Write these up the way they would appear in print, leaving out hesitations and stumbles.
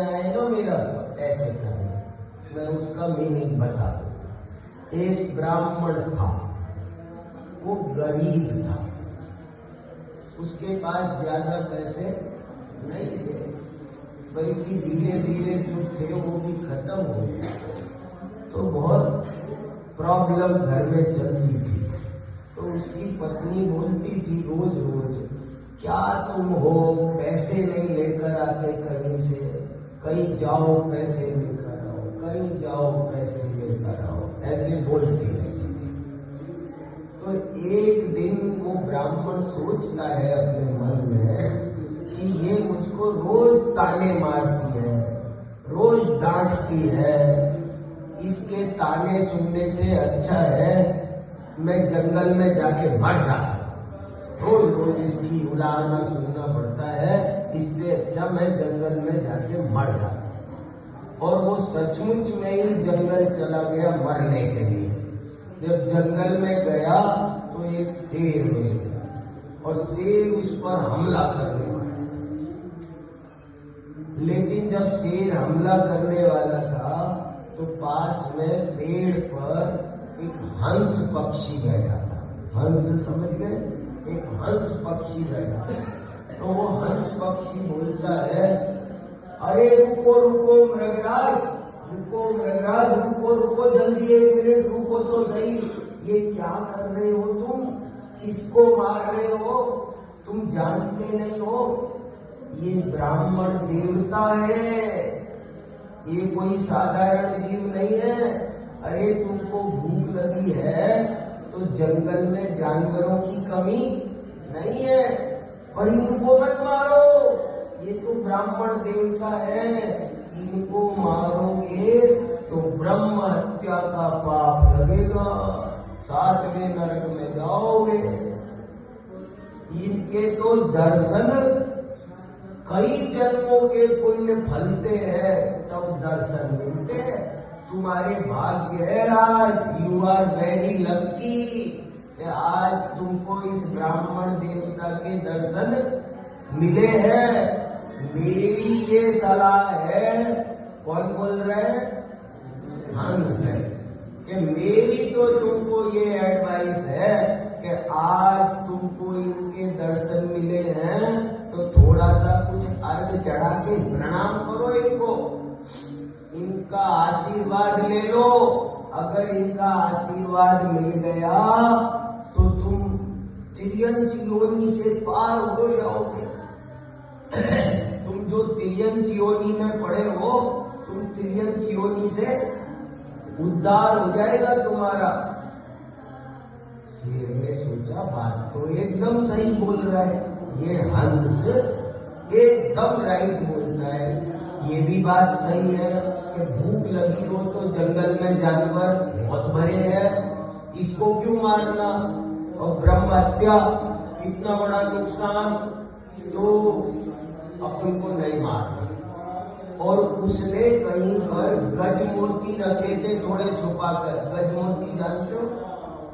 आएगा मेरा तो ऐसे करना, मैं उसका मीनिंग बता दूंगा। एक ब्राह्मण था, वो गरीब था, उसके पास ज्यादा पैसे नहीं थे, बल्कि धीरे धीरे जो थे वो भी खत्म हो गए। तो बहुत प्रॉब्लम घर में चलती थी। तो उसकी पत्नी बोलती थी रोज रोज, क्या तुम हो, पैसे नहीं लेकर आते कहीं से, कहीं जाओ पैसे लेकर आओ, कहीं जाओ पैसे लेकर आओ, ऐसे बोलती रहती थी। तो एक दिन वो ब्राह्मण सोचता है अपने मन में कि ये मुझको रोज ताने मारती है, रोज डांटती है, इसके ताने सुनने से अच्छा है मैं जंगल में जाके मर जाता, रोज रोज इसकी उलाहना सुनना पड़ता है, इससे अच्छा मैं जंगल में जाके मर जाता। और वो सचमुच में ही जंगल चला गया मरने के लिए। जब जंगल में गया तो एक शेर मिल गया और शेर उस पर हमला करने वाला। लेकिन जब शेर हमला करने वाला था तो पास में पेड़ पर एक हंस पक्षी बैठा था। हंस समझ गए, एक हंस पक्षी बैठा। तो वो हंस पक्षी बोलता है, अरे रुको रुको मृगराज, रुको मृगराज, रुको रुको, जल्दी 1 मिनट रुको तो सही। ये क्या कर रहे हो तुम, किसको मार रहे हो, तुम जानते नहीं हो ये ब्राह्मण देवता है, ये कोई साधारण जीव नहीं है। अरे तुमको भूख लगी है तो जंगल में जानवरों की कमी नहीं है, और इनको मत मारो, ये तो ब्राह्मण देवता है, इनको मारोगे तो ब्रह्म हत्या का पाप लगेगा, 7वें नरक में जाओगे। इनके तो दर्शन कई जन्मों के पुण्य फलते हैं तब दर्शन मिलते हैं। तुम्हारे भाग्य है आज, यू आर वेरी लकी, आज तुमको इस ब्राह्मण देवता के दर्शन मिले हैं। मेरी ये सलाह है, कौन बोल रहे हैं, हंस है, कि मेरी तो तुमको ये एडवाइस है कि आज तुमको इनके दर्शन मिले हैं तो थोड़ा सा कुछ अर्घ चढ़ा के प्रणाम करो इनको, इनका आशीर्वाद ले लो। अगर इनका आशीर्वाद मिल गया तो तुम तिर्यंच योनि से पार हो जाओगे। तुम जो तिर्यंच योनि में पड़े हो, तुम तिर्यंच योनि से उद्धार हो जाएगा तुम्हारा। शेर ने सोचा बात तो एकदम सही बोल रहा है, ये हंस एकदम राइट बोलता है। ये भी बात सही है कि भूख लगी हो तो जंगल में जानवर बहुत भरे हैं, इसको क्यों मारना, और ब्रह्म हत्या कितना बड़ा नुकसान, तो अपन को नहीं मारना। और उसने कहीं पर गजमोती रखे थे थोड़े छुपा कर। गजमोती जानते हो,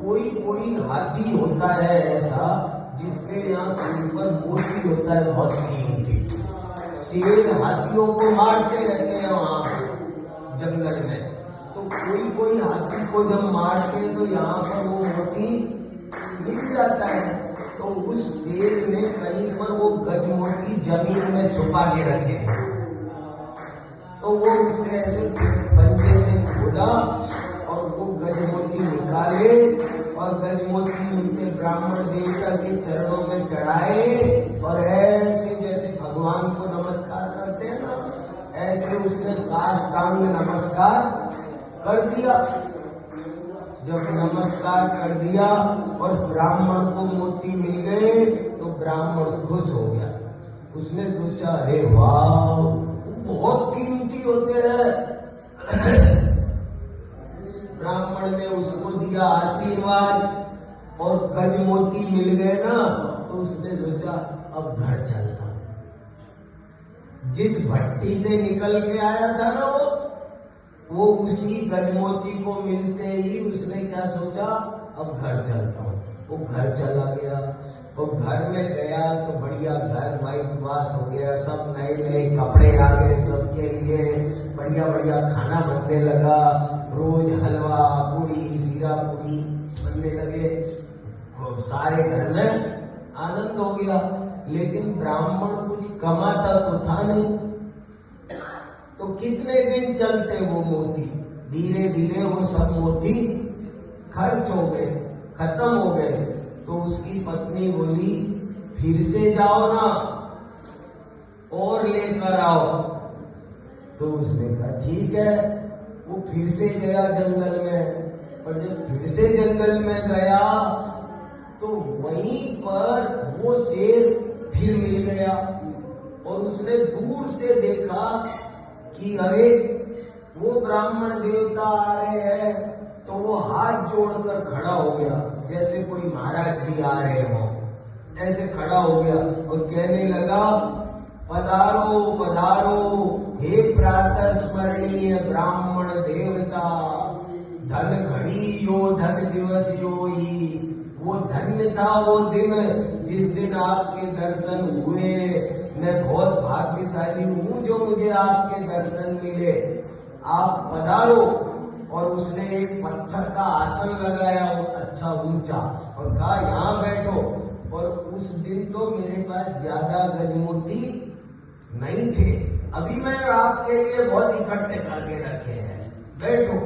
कोई कोई हाथी होता है ऐसा जिसके यहाँ सिर पर मोती होता है बहुत कीमती। शेर हाथियों को मारते रहते हैं वहां जंगल में, तो कोई कोई हाथी को जब मारते हैं तो यहाँ पर वो मोती मिल जाता है। तो उस शेर ने कहीं पर वो गजमोती जमीन में छुपा के रखे थे। तो वो उसने ऐसे पंजे से खोदा और वो गजमोती निकाले और गजमोती उनके ब्राह्मण देवता के चरणों में चढ़ाए, और ऐसे जैसे भगवान को नमस्कार करते हैं ना, ऐसे उसने साष्टांग नमस्कार कर दिया। जब नमस्कार कर दिया और ब्राह्मण को मोती मिल गए तो ब्राह्मण खुश हो गया। उसने सोचा अरे वाह, बहुत कीमती होते हैं। ब्राह्मण ने उसको दिया आशीर्वाद और गजमोती मिल गए ना, तो उसने सोचा अब घर चलता। जिस भट्टी से निकल के आया था ना वो उसी गजमोती को मिलते ही उसने क्या सोचा, अब घर चलता हूँ। वो घर चला गया। वो घर में गया तो बढ़िया घर व्हाइट वॉश हो गया, सब नए नए कपड़े आ गए सबके लिए, बढ़िया बढ़िया खाना बनने लगा, रोज हलवा पूड़ी जीरा पूड़ी बनने लगे, तो सारे घर में आनंद हो गया। लेकिन ब्राह्मण कुछ कमाता तो था नहीं, तो कितने दिन चलते वो मोती, धीरे धीरे वो सब मोती खर्च हो गए, खत्म हो गए। तो उसकी पत्नी बोली फिर से जाओ ना और लेकर आओ। तो उसने कहा ठीक है। वो फिर से गया जंगल में, पर जब फिर से जंगल में गया तो वहीं पर वो शेर फिर मिल गया और उसने दूर से देखा कि अरे वो ब्राह्मण देवता आ रहे हैं। तो वो हाथ जोड़कर खड़ा हो गया, जैसे कोई महाराज जी आ रहे हो, ऐसे खड़ा हो गया और कहने लगा पधारो पधारो हे प्रातः स्मरणीय ब्राह्मण देवता, धन घड़ी यो धन दिवस यो ही। वो धन्य था वो दिन जिस दिन आपके दर्शन हुए। मैं बहुत भाग्यशाली हूँ जो मुझे आपके दर्शन मिले, आप पधारो। और उसने एक पत्थर का आसन लगाया अच्छा ऊंचा और कहा यहाँ बैठो। और उस दिन तो मेरे पास ज्यादा गजमोती नहीं थे, अभी मैं आपके लिए बहुत इकट्ठे करके रखे हैं, बैठो।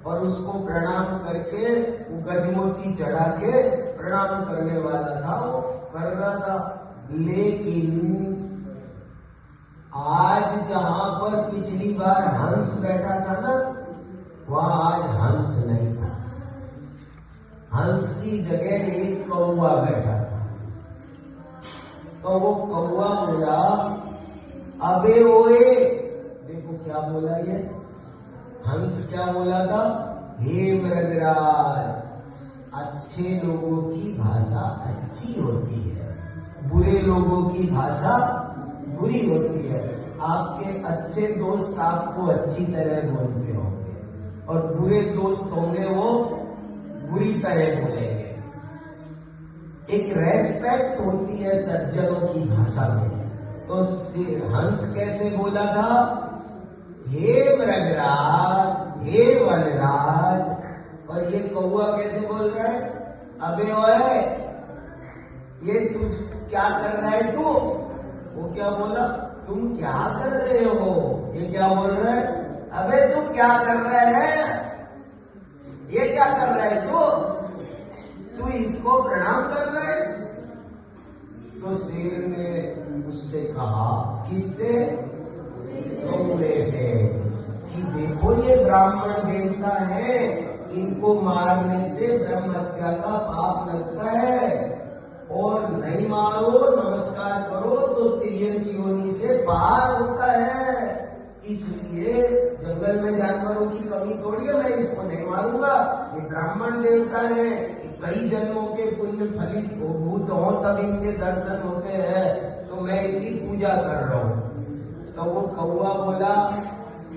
और उसको प्रणाम करके वो गजमोती चढ़ा के प्रणाम करने वाला था, वो कर रहा था। लेकिन आज जहां पर पिछली बार हंस बैठा था ना, वहां आज हंस नहीं था। हंस की जगह एक कौवा बैठा था। तो वो कौवा बोला अबे ओए, देखो क्या बोला ये हंस, क्या बोला था, हे मृगराज, अच्छे लोगों की भाषा अच्छी होती है, बुरे लोगों की भाषा बुरी होती है। आपके अच्छे दोस्त आपको अच्छी तरह बोलते होंगे और बुरे दोस्त होंगे वो बुरी तरह बोलेंगे। एक रेस्पेक्ट होती है सज्जनों की भाषा में। तो हंस कैसे बोला था, हे मृगराज, हे वनराज। और ये कौवा कैसे बोल रहा है, अबे ओए, ये तू क्या कर रहा है तू। वो क्या बोला, तुम क्या कर रहे हो। ये क्या बोल रहा है, अबे तू क्या कर रहा है, ये क्या कर रहा है तू इसको प्रणाम कर रहा है। तो शेर ने उससे कहा, किससे, कौवे से, कि देखो ये ब्राह्मण देवता है, इनको मारने से ब्रह्म हत्या का पाप लगता है, और नहीं मारो नमस्कार करो तो तिर्यक योनि से पार होता है। इसलिए जंगल में जानवरों की कमी थोड़ी है, मैं इसको नहीं मारूंगा, ये ब्राह्मण देवता है, कई जन्मों के पुण्य फलित भूत हो तब इनके दर्शन होते हैं, तो मैं इनकी पूजा कर रहा हूँ। तो वो कौवा बोला,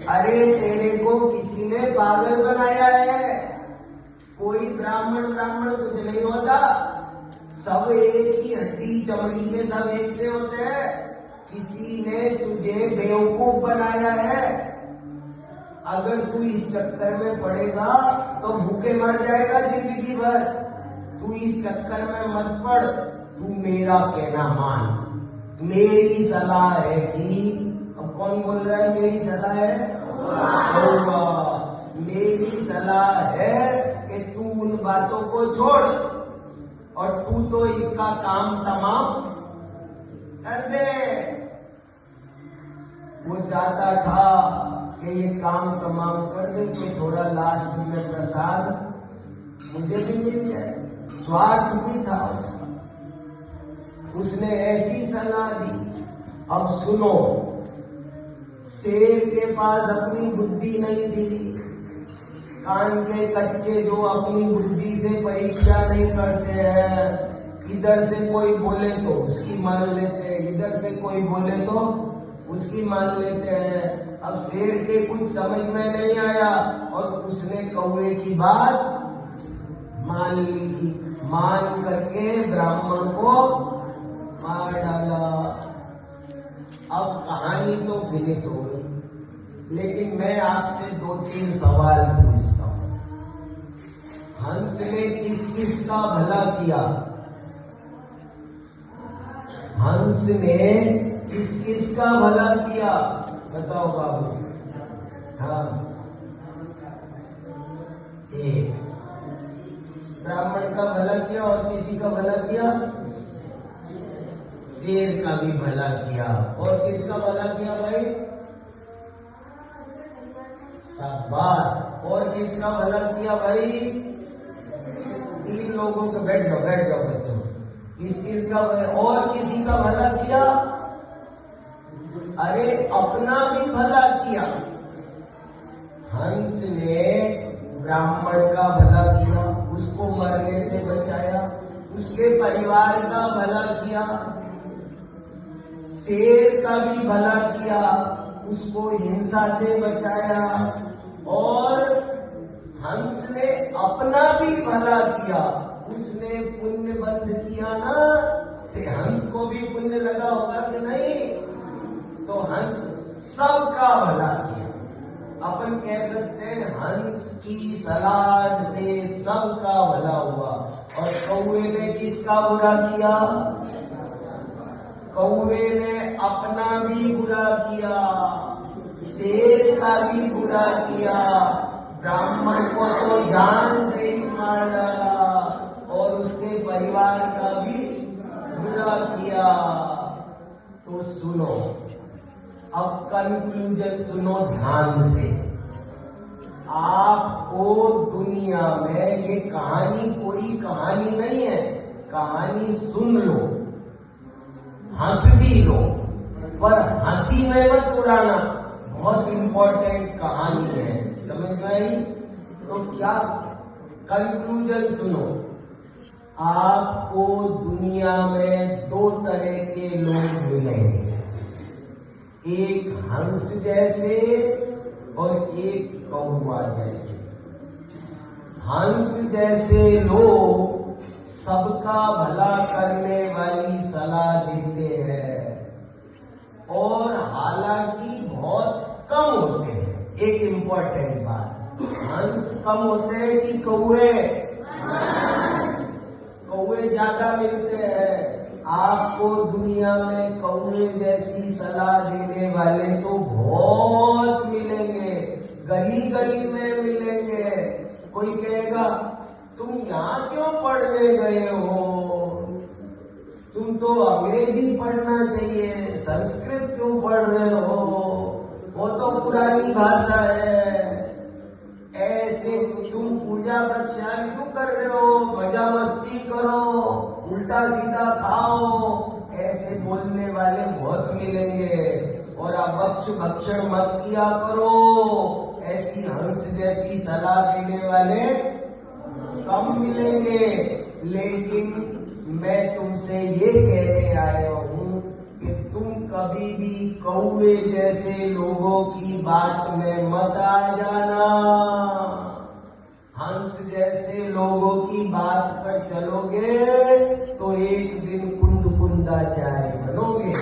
अरे तेरे को किसी ने पागल बनाया है, कोई ब्राह्मण कुछ नहीं होता, सब एक ही हड्डी चमड़ी के सब एक से होते हैं। किसी ने तुझे बेवकूफ बनाया है, अगर तू इस चक्कर में पड़ेगा तो भूखे मर जाएगा जिंदगी भर। तू इस चक्कर में मत पड़, तू मेरा कहना मान। मेरी सलाह है कि, अब कौन बोल रहा है मेरी सलाह है, मेरी सलाह है कि तू उन बातों को छोड़ और तू तो इसका काम तमाम कर दे। वो चाहता था कि ये काम तमाम कर दे तो थोड़ा लास्ट में प्रसाद मुझे भी मिल जाए, स्वार्थ भी था उसका। उसने ऐसी सलाह दी। अब सुनो, शेर के पास अपनी बुद्धि नहीं थी, कान के कच्चे जो अपनी बुद्धि से परीक्षा नहीं करते हैं, इधर से कोई बोले तो उसकी मान लेते हैं, इधर से कोई बोले तो उसकी मान लेते हैं। अब शेर के कुछ समझ में नहीं आया और उसने कौवे की बात मान ली। मान करके ब्राह्मण को मार डाला। अब कहानी तो फिनिश हो गई, लेकिन मैं आपसे 2-3 सवाल पूछता हूं। हंस ने किस किस का भला किया? हंस ने किस किस का भला किया? बताओ बाबू। हाँ, एक ब्राह्मण का भला किया और किसी का भला किया? शेर का भी भला किया। और किसका भला किया भाई? शाबाश। और किसका भला किया भाई? 3 लोगों का। बैठ जाओ बच्चों। किसका और किसी का भला किया? अरे अपना भी भला किया। हंस ने ब्राह्मण का भला किया, उसको मरने से बचाया, उसके परिवार का भला किया। शेर का भी भला किया, उसको हिंसा से बचाया। और हंस ने अपना भी भला किया, उसने पुण्य बंद किया ना, से हंस को भी पुण्य लगा होगा कि नहीं? तो हंस सबका भला किया। अपन कह सकते हैं हंस की सलाद से सबका भला हुआ। और कौवे ने किसका बुरा किया? कौवे ने अपना भी बुरा किया, शेर का भी बुरा किया, ब्राह्मण को तो जान से ही मार डाला और उसके परिवार का भी बुरा किया। तो सुनो, अब कंक्लूजन सुनो ध्यान से। आपको दुनिया में ये कहानी कोई कहानी नहीं है, कहानी सुन लो, हंस भी लो, पर हंसी में मत उड़ाना। बहुत इंपॉर्टेंट कहानी है, समझ में आई? तो क्या कंक्लूजन सुनो। आपको दुनिया में 2 तरह के लोग मिलेंगे, एक हंस जैसे और एक कौवा जैसे। हंस जैसे लोग सबका भला करने वाली सलाह देते हैं और हालांकि बहुत कम होते हैं। एक इम्पोर्टेंट बात, हंस कम होते हैं कि कौवे? कौवे ज्यादा मिलते हैं। आपको दुनिया में कौवे जैसी सलाह देने वाले तो बहुत मिलेंगे, गली गली में मिलेंगे। कोई कहेगा तुम यहाँ क्यों पढ़ने गए हो, तुम तो अंग्रेजी पढ़ना चाहिए, संस्कृत क्यों पढ़ रहे हो, वो तो पुरानी भाषा है। ऐसे तुम पूजा प्रक्षान क्यों कर रहे हो, मजा मस्ती करो, उल्टा सीधा खाओ। ऐसे बोलने वाले बहुत मिलेंगे। और अभक्ष भक्षण मत किया करो, ऐसी हंस जैसी सलाह देने वाले कम मिलेंगे। लेकिन मैं तुमसे ये कहने आया हूं कि तुम कभी भी कौवे जैसे लोगों की बात में मत आ जाना। हंस जैसे लोगों की बात पर चलोगे तो एक दिन कुंद कुंदा चाय बनोगे।